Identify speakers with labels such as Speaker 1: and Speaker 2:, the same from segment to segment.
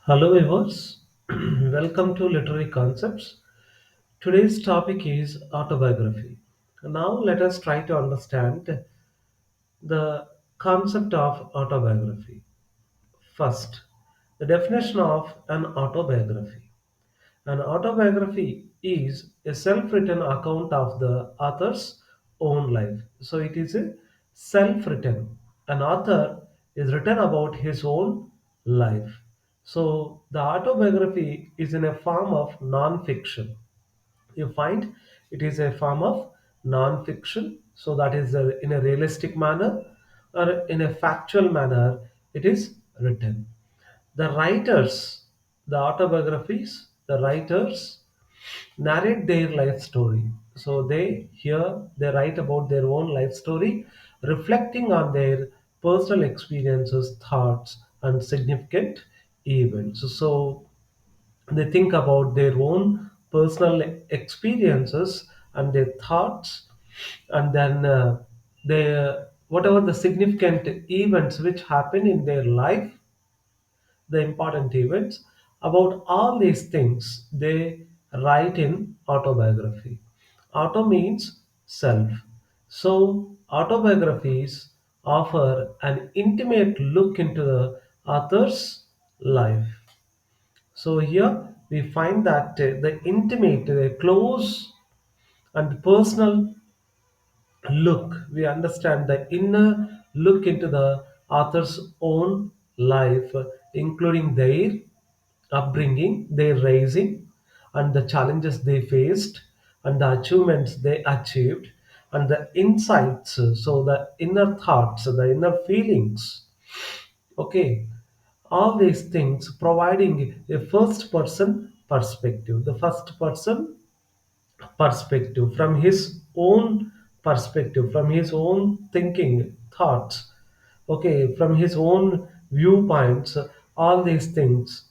Speaker 1: Hello, viewers. Welcome to Literary Concepts. Today's topic is autobiography. Now, let us try to understand the concept of autobiography. First, the definition of an autobiography. An autobiography is a self written account of the author's own life. So, it is a self written. An author is written about his own life. So, the autobiography is in a form of non fiction. You find it is a form of non fiction. So, that is in a realistic manner or in a factual manner, it is written. The writers, the autobiographies, the writers narrate their life story. So they write about their own life story, reflecting on their personal experiences, thoughts, and significant events. So they think about their own personal experiences and their thoughts, and then they whatever the significant events which happen in their life, the important events. About all these things, they write in autobiography. Auto means self. So, autobiographies offer an intimate look into the author's life. So, here we find that the intimate, close, and personal look, we understand the inner look into the author's own life, including their upbringing, their raising, and the challenges they faced, and the achievements they achieved, and the insights, so the inner thoughts, the inner feelings. Okay, all these things providing a first person perspective. The first person perspective, from his own perspective, from his own thinking, thoughts, okay, from his own viewpoints, all these things.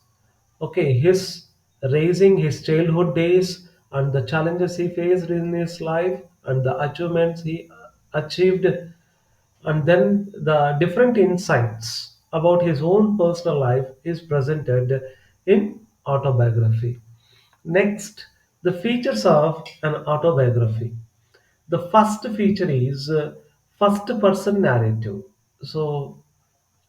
Speaker 1: Okay, his raising, his childhood days, and the challenges he faced in his life, and the achievements he achieved, and then the different insights about his own personal life is presented in autobiography. Next, the features of an autobiography. The first feature is first person narrative. So,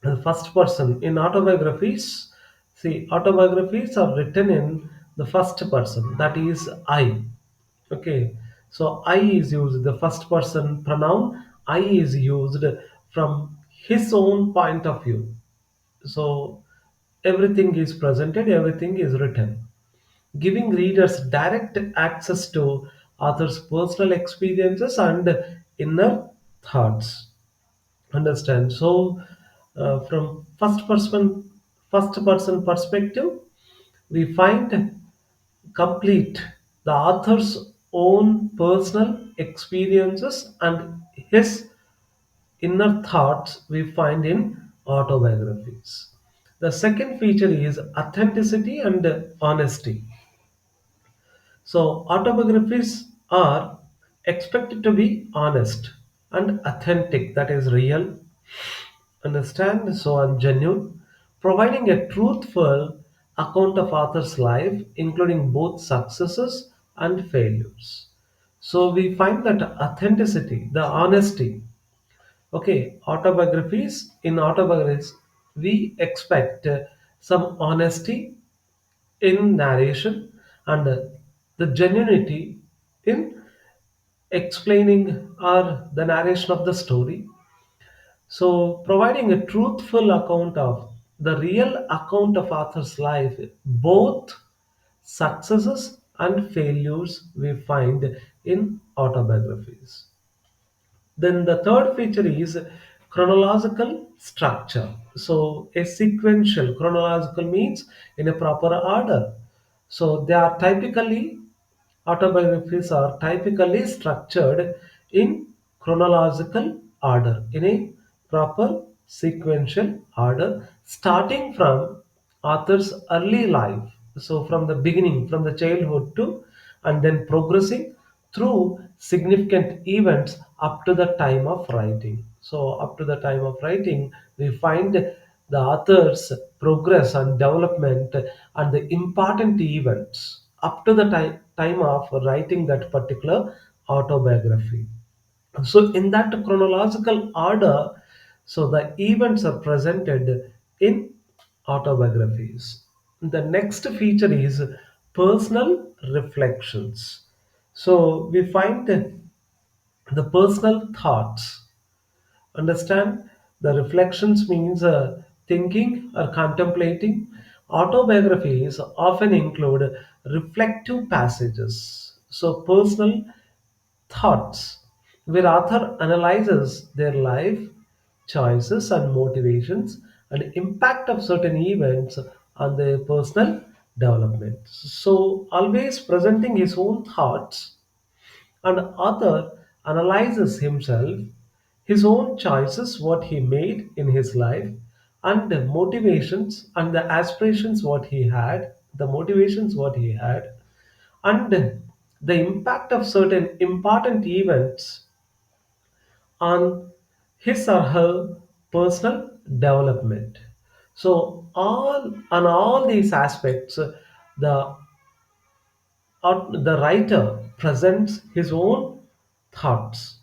Speaker 1: the first person in autobiographies, see, autobiographies are written in the first person, that is I. Okay, so I is used, the first person pronoun I is used from his own point of view. So, everything is presented, everything is written, giving readers direct access to author's personal experiences and inner thoughts. Understand? So, from first person perspective, we find complete the author's own personal experiences and his inner thoughts we find in autobiographies. The second feature is authenticity and honesty. So, autobiographies are expected to be honest and authentic, that is real, understand, so and genuine, providing a truthful account of author's life, including both successes and failures. So, we find that authenticity, the honesty. Okay, in autobiographies, we expect some honesty in narration and the genuinity in explaining or the narration of the story. So, providing a truthful account of the real account of author's life, both successes and failures we find in autobiographies. Then the third feature is chronological structure. So a sequential chronological means in a proper order. So they are typically autobiographies are typically structured in chronological order, in a proper sequential order, starting from author's early life. So from the beginning, from the childhood to, and then progressing through significant events up to the time of writing. So up to the time of writing, we find the author's progress and development and the important events up to the time of writing that particular autobiography. So, in that chronological order, so the events are presented in autobiographies. The next feature is personal reflections. So, we find the personal thoughts. Understand, the reflections means thinking or contemplating. Autobiographies often include reflective passages. So, personal thoughts, where author analyzes their life, choices and motivations and impact of certain events on their personal development. So always presenting his own thoughts, and author analyzes himself, his own choices, what he made in his life, and the motivations and the aspirations what he had, the motivations what he had, and the impact of certain important events on his or her personal development. So all these aspects, the the writer presents his own thoughts.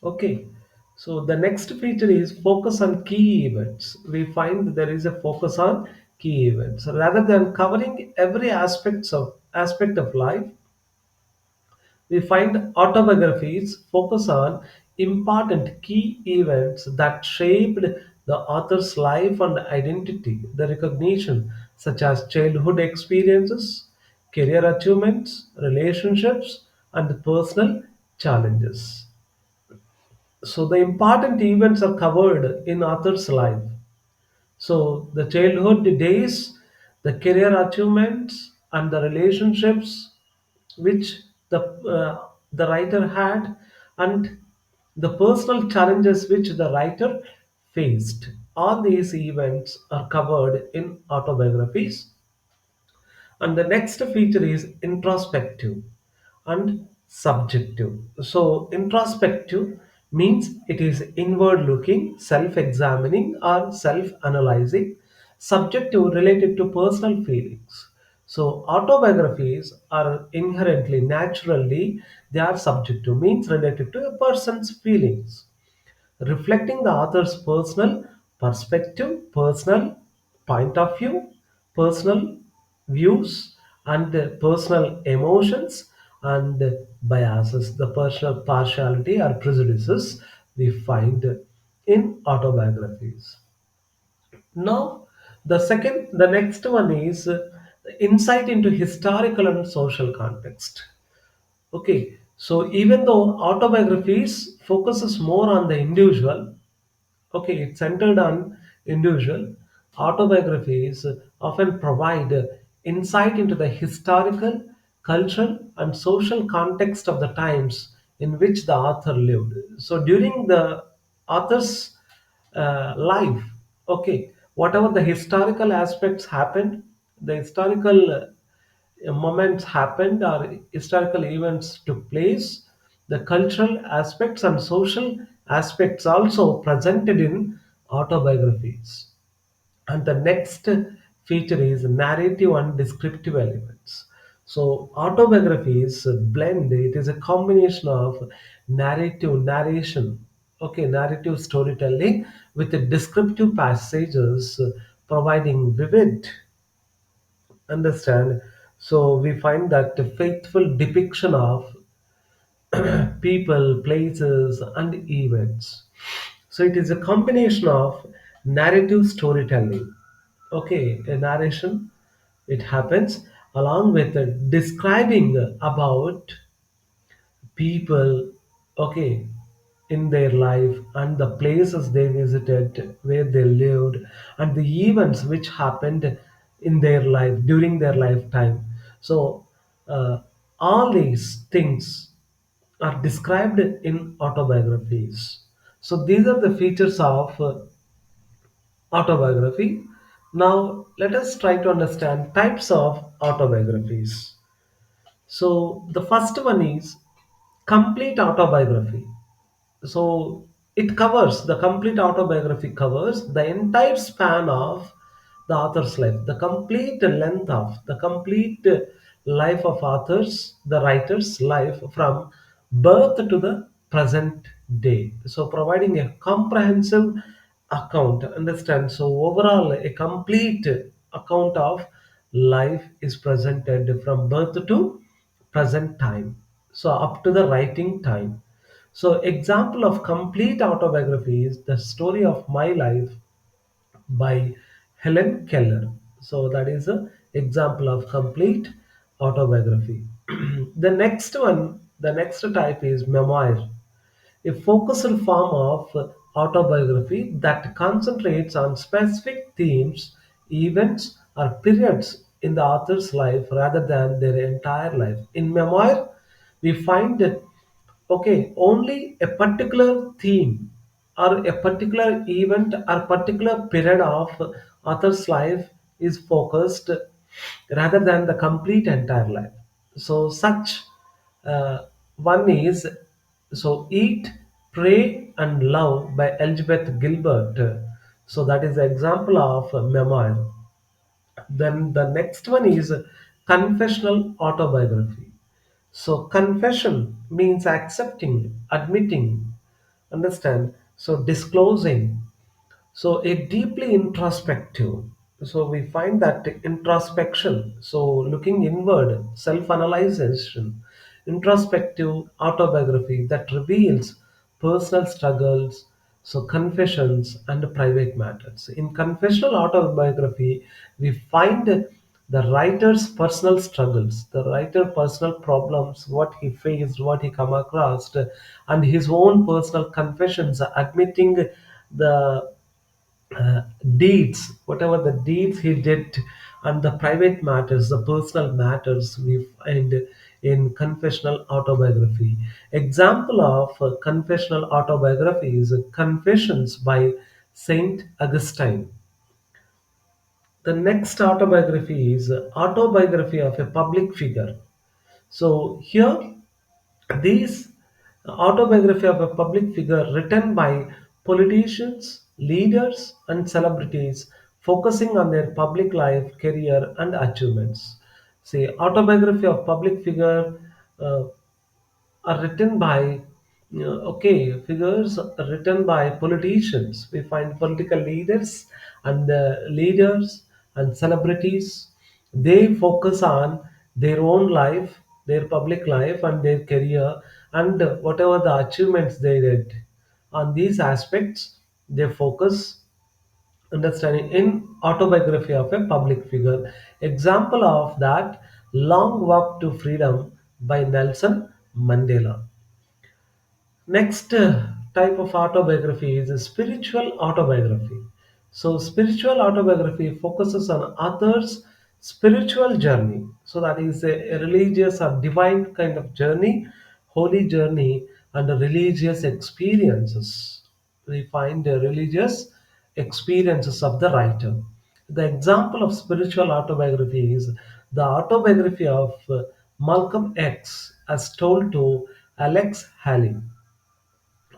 Speaker 1: Okay. So the next feature is focus on key events. We find there is a focus on key events rather than covering every aspect of life. We find autobiographies focus on important key events that shaped the author's life and identity, the recognition, such as childhood experiences, career achievements, relationships, and personal challenges. So the important events are covered in author's life. So the childhood days, the career achievements, and the relationships which the writer had, and the personal challenges which the writer faced. All these events are covered in autobiographies. And the next feature is introspective and subjective. So, introspective means it is inward looking, self examining, or self analyzing. Subjective related to personal feelings. So, autobiographies are inherently, naturally, they are subjective, means related to a person's feelings, reflecting the author's personal perspective, personal point of view, personal views, and personal emotions and biases, the personal partiality or prejudices we find in autobiographies. Now, the next one is insight into historical and social context. Okay, so even though autobiographies focuses more on the individual, okay, it's centered on individual. Autobiographies often provide insight into the historical, cultural, and social context of the times in which the author lived. So during the author's life, okay, whatever the historical aspects happened, the historical moments happened or historical events took place, the cultural aspects and social aspects also presented in autobiographies. And the next feature is narrative and descriptive elements. So autobiographies blend, it is a combination of narration, okay, narrative storytelling with the descriptive passages providing vivid understand. So we find that the faithful depiction of people, places, and events. So it is a combination of narrative storytelling. Okay, a narration, it happens along with describing about people, okay, in their life and the places they visited, where they lived, and the events which happened in their life during their lifetime. So all these things are described in autobiographies. So these are the features of autobiography. Now let us try to understand types of autobiographies. So the first one is complete autobiography. So it covers the complete autobiography covers the entire span of the author's life, the complete length of the complete life of authors, the writer's life from birth to the present day. So providing a comprehensive account, understand? So overall, a complete account of life is presented from birth to present time, so up to the writing time. So example of complete autobiography is The Story of My Life by Helen Keller. So that is a example of complete autobiography. The next type is memoir, a focused form of autobiography that concentrates on specific themes, events, or periods in the author's life rather than their entire life. In memoir, we find that only a particular theme or a particular event or particular period of author's life is focused rather than the complete entire life. So such one is Eat, Pray and Love by Elizabeth Gilbert. So that is the example of memoir. Then the next one is confessional autobiography. So confession means accepting, admitting, understand? So disclosing, so a deeply introspective. So we find that introspection, so looking inward, self-analyzation, introspective autobiography that reveals personal struggles, so confessions and private matters. In confessional autobiography, we find the writer's personal struggles, the writer personal problems, what he faced, what he come across, and his own personal confessions, admitting the uh, deeds, whatever the deeds he did, and the private matters, the personal matters we find in confessional autobiography. Example of confessional autobiography is Confessions by Saint Augustine. The next autobiography is Autobiography of a Public Figure. So here, these autobiography of a public figure written by politicians, leaders, and celebrities, focusing on their public life, career, and achievements. See, autobiography of public figure uh, are written by figures are written by politicians. We find political leaders and leaders and celebrities. They focus on their own life, their public life, and their career, and whatever the achievements they did. On these aspects, they focus, understanding in autobiography of a public figure. Example of that, Long Walk to Freedom by Nelson Mandela. Next type of autobiography is a spiritual autobiography. So, spiritual autobiography focuses on author's spiritual journey. So, that is a religious or divine kind of journey, holy journey, and the religious experiences. We find the religious experiences of the writer. The example of spiritual autobiography is the autobiography of Malcolm X, as told to Alex Haley.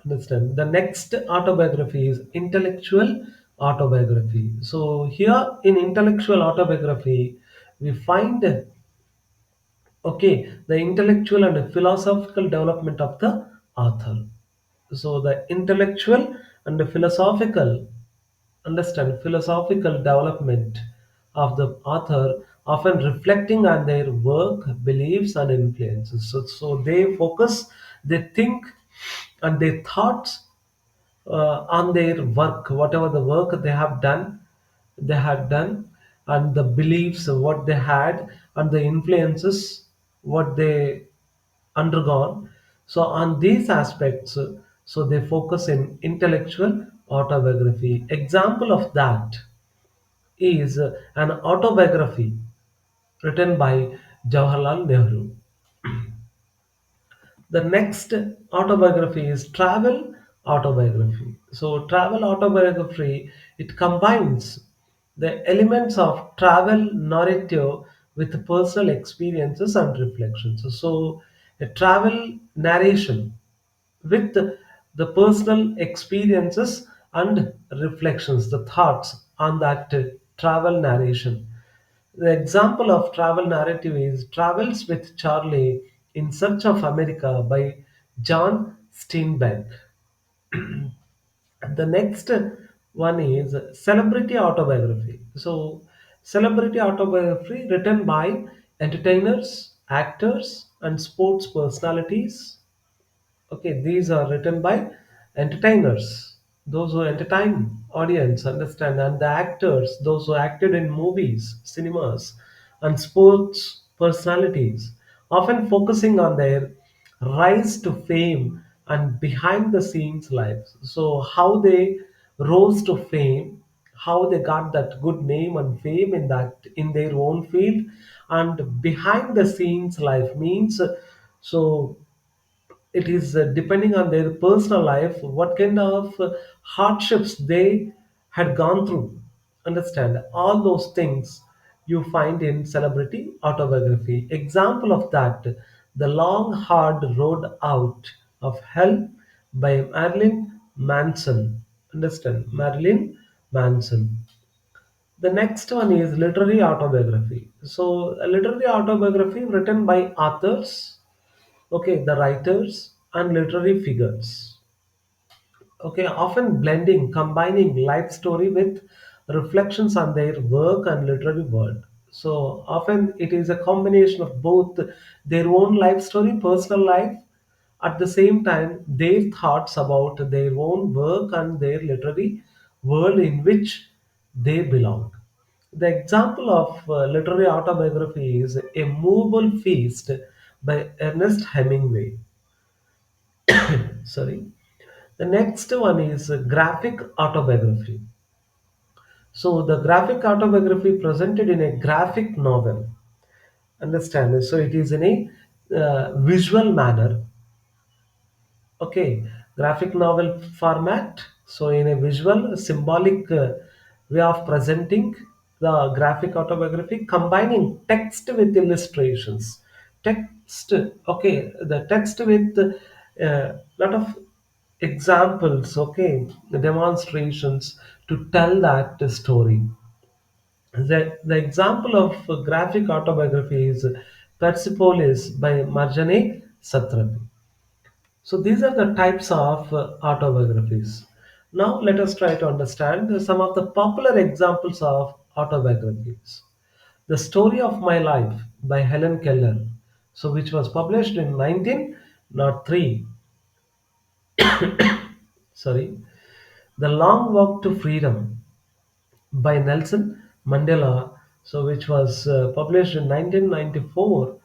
Speaker 1: Understand. The next autobiography is intellectual autobiography. So here in intellectual autobiography, we find the intellectual and philosophical development of the author. So the intellectual and the philosophical, understand, philosophical development of the author, often reflecting on their work, beliefs, and influences. So they focus, they think, and their thoughts on their work, whatever the work they had done, and the beliefs what they had, and the influences what they undergone. So on these aspects, so they focus in intellectual autobiography. Example of that is an autobiography written by Jawaharlal Nehru. The next autobiography is travel autobiography. So travel autobiography, it combines the elements of travel narrative with personal experiences and reflections. So a travel narration with the personal experiences and reflections, the thoughts on that travel narration. The example of travel narrative is Travels with Charlie in Search of America by John Steinbeck. The next one is celebrity autobiography. So, celebrity autobiography written by entertainers, actors, and sports personalities. Okay, these are written by entertainers, those who entertain audience, understand, and the actors, those who acted in movies, cinemas, and sports personalities, often focusing on their rise to fame and behind the scenes lives. So how they rose to fame, how they got that good name and fame in that in their own field, and behind the scenes life means so it is depending on their personal life what kind of hardships they had gone through, understand, all those things you find in celebrity autobiography. Example of that, the long hard road out of hell by Marilyn Manson, understand, Marilyn Manson. The next one is literary autobiography. So a literary autobiography written by authors, okay, the writers and literary figures, okay, often blending, combining life story with reflections on their work and literary world. So often it is a combination of both their own life story, personal life, at the same time their thoughts about their own work and their literary world in which they belong. The example of literary autobiography is A Movable Feast by Ernest Hemingway. Sorry. The next one is graphic autobiography. So the graphic autobiography presented in a graphic novel. Understand? So it is in a visual manner. Okay, graphic novel format. So in a visual, symbolic way of presenting the graphic autobiography, combining text with illustrations. Text, okay, the text with lot of examples, okay, demonstrations to tell that story. The example of graphic autobiography is Persepolis by Marjane Satrapi. So these are the types of autobiographies. Now let us try to understand some of the popular examples of autobiographies. The Story of My Life by Helen Keller, so which was published in 1903. Sorry, The Long Walk to Freedom by Nelson Mandela, so which was published in 1994.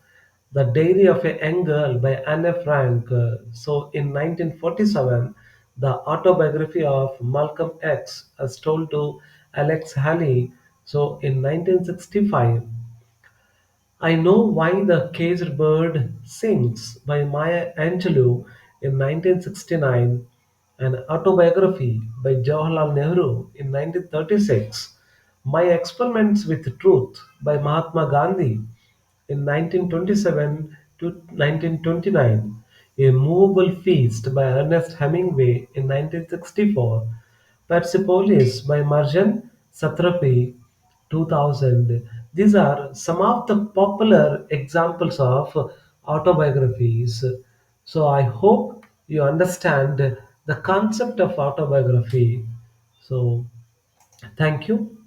Speaker 1: The Diary of a Young Girl by Anne Frank, so in 1947. The Autobiography of Malcolm X, as told to Alex Haley, so in 1965. I Know Why the Caged Bird Sings by Maya Angelou in 1969, an autobiography by Jawaharlal Nehru in 1936, My Experiments with Truth by Mahatma Gandhi in 1927 to 1929, A Movable Feast by Ernest Hemingway in 1964, Persepolis by Marjan Satrapi 2000. These are some of the popular examples of autobiographies. So I hope you understand the concept of autobiography. So thank you.